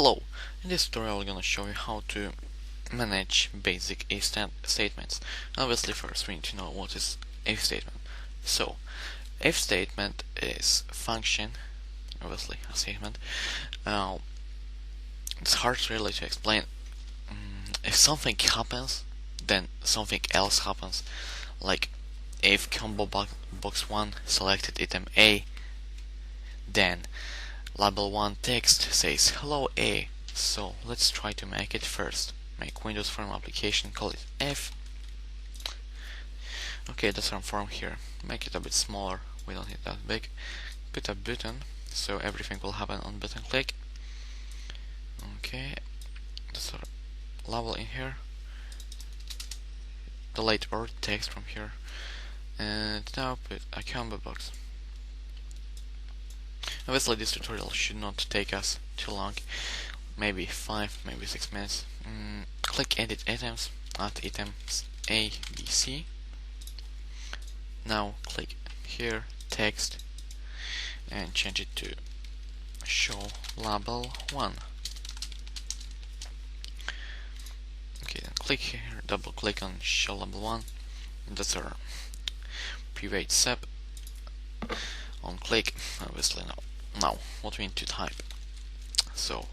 Hello! In this tutorial I'm gonna show you how to manage basic if statements. Obviously first we need to know what is if statement. So, if statement is function, obviously a statement. It's hard really to explain. If something happens, then something else happens. Like if combo box 1 selected item A, then label 1 text says hello A. So let's try to make it first. Make Windows Form application, call it F. Okay, that's our form here. Make it a bit smaller, we don't need that big. Put a button, so everything will happen on button click. Okay, that's our label in here. Delete or text from here. And now put a combo box. Obviously this tutorial should not take us too long, maybe 5, maybe 6 minutes. Click edit items, add items A, B, C. Now click here, text, and change it to show label 1. Okay, then click here, double click on show label 1. That's our private sub. On click, obviously now what we need to type. So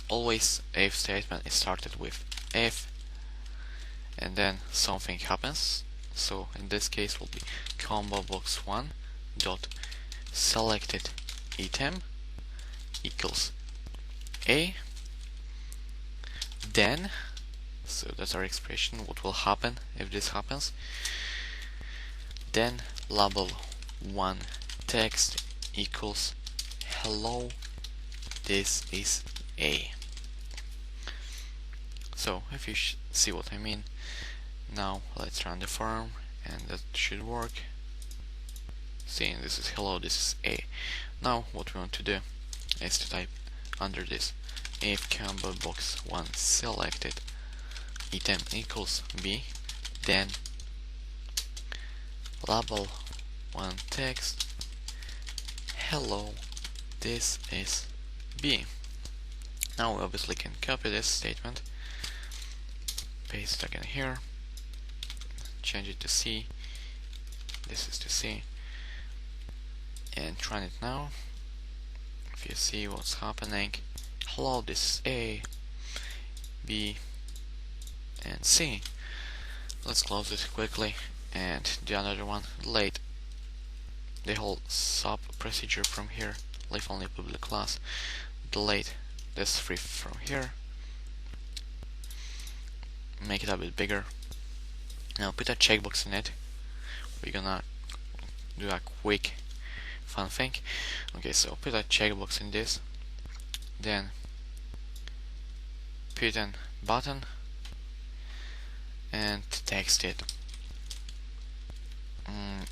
always if statement is started with if and then something happens. So in this case will be combo box 1 dot selected item equals A, then, so that's our expression, what will happen if this happens, then label 1 text equals hello, this is A. So if you see what I mean, now let's run the form and that should work. Seeing this is hello, this is A. Now what we want to do is to type under this if combo box 1 selected item equals B, then label 1 text hello, this is B. Now we obviously can copy this statement, paste it again here, change it to C, this is to C, and run it now. If you see what's happening, hello, this is A, B, and C. Let's close it quickly and do another one. Delete the whole sub procedure from here, leave only public class. Delete this free from here, make it a bit bigger. Now put a checkbox in it. We're gonna do a quick fun thing. Okay, so put a checkbox in this, then put a button and text it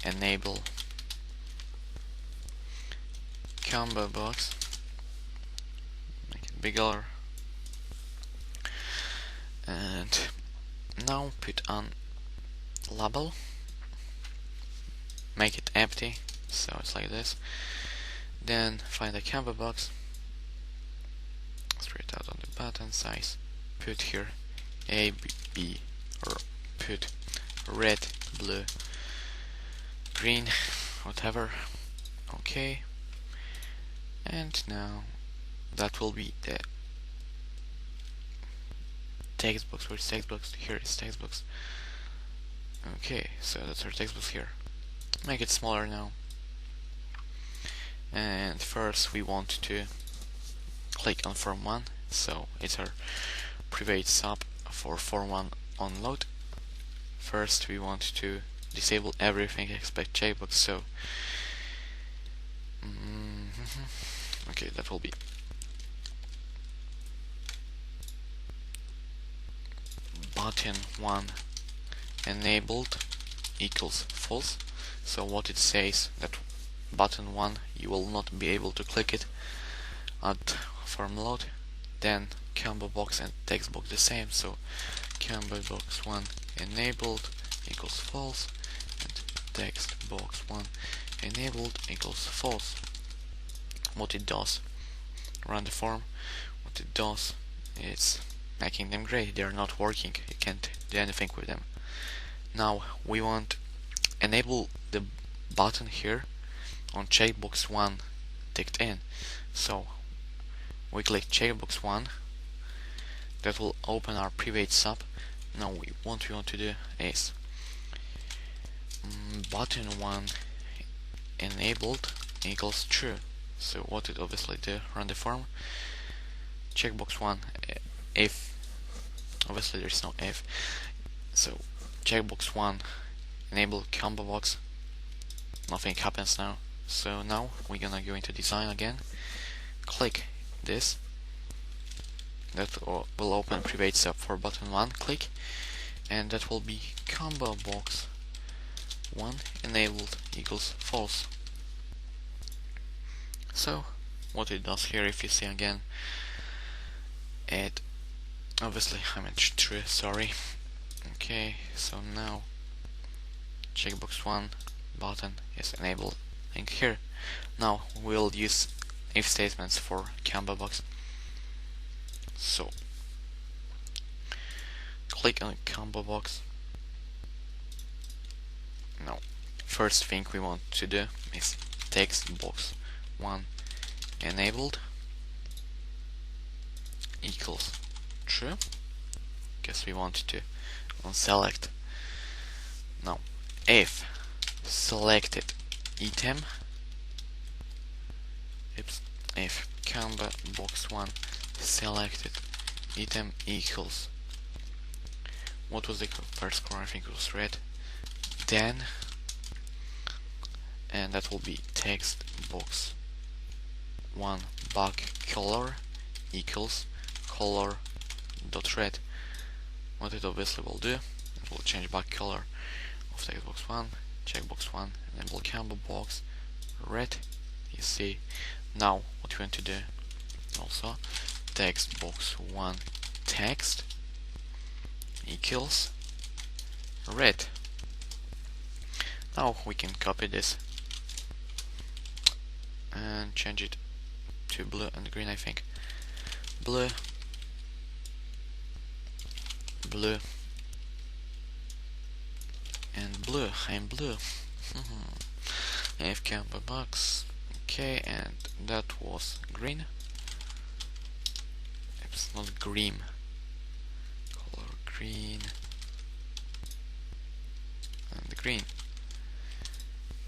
enable combo box, make it bigger, and now put on label, make it empty, so it's like this. Then find the combo box, straight out on the button size, put here A, B, or put red, blue, green, whatever. Okay, and now that will be the text box. Where's text box? Here is text box. Okay, so that's our text box here. Make it smaller now. And first we want to click on form 1, so it's our private sub for form 1 on load. First we want to disable everything except checkbox, so okay, that will be button 1 enabled equals false. So what it says that button 1 you will not be able to click it at form load. Then combo box and text box the same, so combo box 1 enabled equals false and text box 1 enabled equals false. What it does, run the form, what what it does is making them gray. They are not working. You can't do anything with them. Now we want enable the button here on checkbox 1 ticked in. So we click checkbox 1. That will open our private sub. Now what we want to do is button 1 enabled equals true. So what it obviously do, run the form, checkbox 1 if, obviously there's no if, so checkbox 1 enable combo box, nothing happens now. So now we're gonna go into design again, click this, that will open private sub for button 1, click, and that will be combo box 1 enabled equals false. So what it does here, if you see again, it obviously I meant true, sorry. Okay, so now checkbox 1 button is enabled. And here now we'll use if statements for combo box. So click on combo box. Now first thing we want to do is text box 1 enabled equals true, because we want to unselect. Now if selected item, if combo box 1 selected item equals, what was the first color? I think it was red. Then, and that will be text box 1 back color equals color dot red. What it obviously will do, it will change back color of text box 1, checkbox 1, enable combo box red. You see. Now what we want to do also, text box 1 text equals red. Now we can copy this and change it to blue and green, I think. Blue, blue, and blue. I'm blue. If combo box, okay, and that was green. It's not green. Color green and green.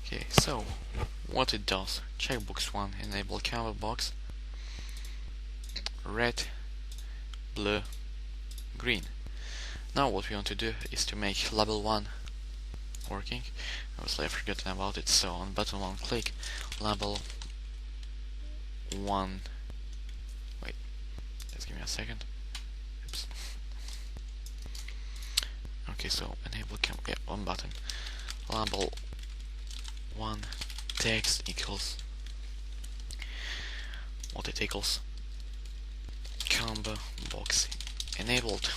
Okay, so what it does, checkbox 1 enable combo box red, blue, green. Now what we want to do is to make label 1 working. Obviously I've forgotten about it, so on button 1 click label 1, wait, just give me a second. Oops. Okay, so enable yeah, one button, label 1 text equals, what it equals, combo box enabled.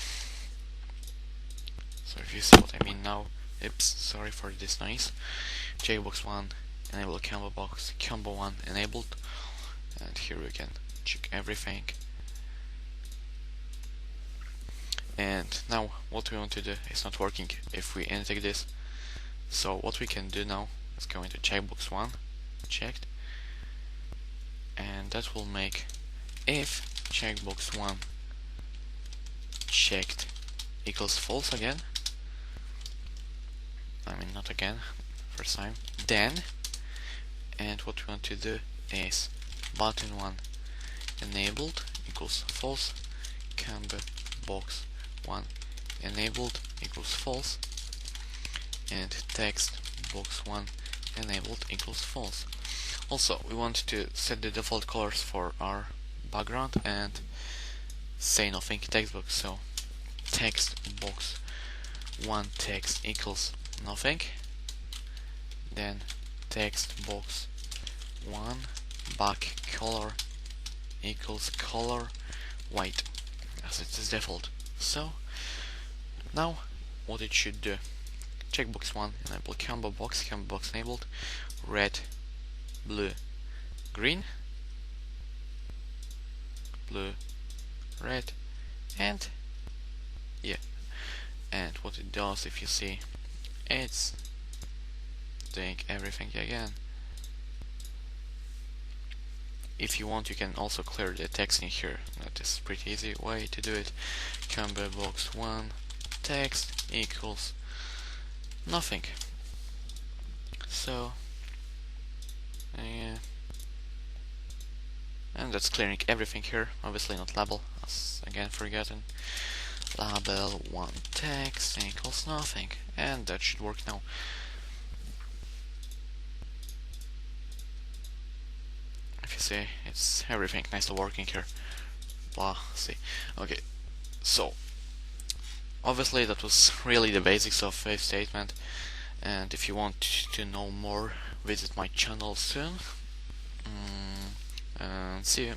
So if you see what I mean now, oops, sorry for this noise. Checkbox 1 enable combo box, combo 1 enabled, and here we can check everything. And now what we want to do is not working if we enter this. So what we can do now is go into checkbox 1 checked, and that will make if checkbox 1 checked equals false again, I mean not again, first time, then, and what we want to do is button 1 enabled equals false, combo box 1 enabled equals false, and text box 1 enabled equals false. Also we want to set the default colors for our background and say nothing text box, so text box 1 text equals nothing, then text box 1 back color equals color white, as it is default. So now what it should do, checkbox 1 enable combo box enabled, red, blue, green, blue, red, and yeah, and what it does, if you see, it's doing everything again. If you want, you can also clear the text in here. That is a pretty easy way to do it. Combo box 1 text equals nothing. So yeah, and that's clearing everything here. Obviously not label, as again forgotten. Label 1 text equals nothing, and that should work now. If you see, it's everything nicely working here. Blah, see. Okay, so obviously that was really the basics of if statement, and if you want to know more, visit my channel soon. And see you.